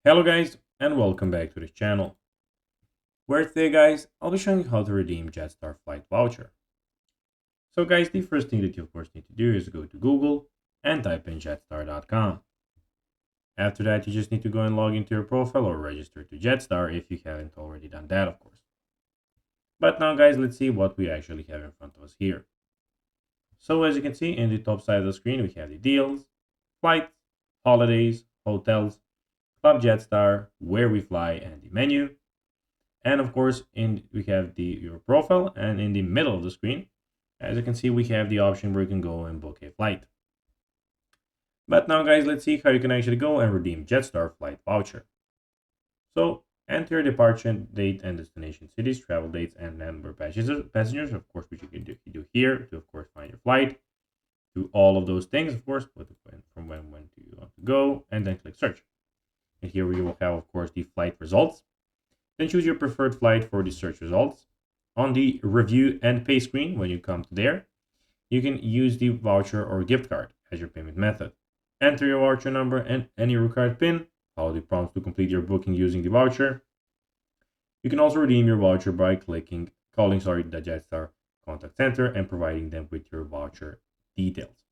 Hello guys and welcome back to this channel, where today guys I'll be showing you how to redeem Jetstar Flight Voucher. So guys, the first thing that you of course need to do is go to Google and type in jetstar.com. After that you just need to go and log into your profile or register to Jetstar if you haven't already done that of course. But now guys, let's see what we actually have in front of us here. So as you can see in the top side of the screen we have the deals, flights, holidays, hotels, Club Jetstar, where we fly, and the menu. And of course, we have your profile, and in the middle of the screen, as you can see, we have the option where you can go and book a flight. But now, guys, let's see how you can actually go and redeem Jetstar Flight Voucher. So enter your departure date and destination cities, travel dates, and number of passengers, of course, which you can do here to, of course, find your flight. Do all of those things, of course, from when do you want to go, and then click search. And here we will have, of course, the flight results. Then choose your preferred flight for the search results. On the review and pay screen, when you come to there, you can use the voucher or gift card as your payment method. Enter your voucher number and any required PIN. Follow the prompts to complete your booking using the voucher. You can also redeem your voucher by calling the Jetstar contact center and providing them with your voucher details.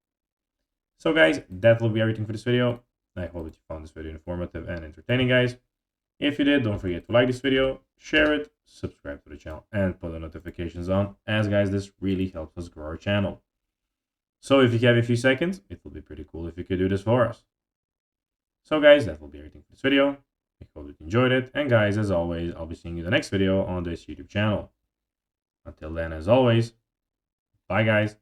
So guys, that will be everything for this video. I hope that you found this video informative and entertaining, guys. If you did, don't forget to like this video, share it, subscribe to the channel, and put the notifications on, as guys, this really helps us grow our channel. So if you have a few seconds, it will be pretty cool if you could do this for us. So guys, that will be everything for this video. I hope that you enjoyed it, and guys, as always, I'll be seeing you in the next video on this YouTube channel. Until then, as always, bye guys.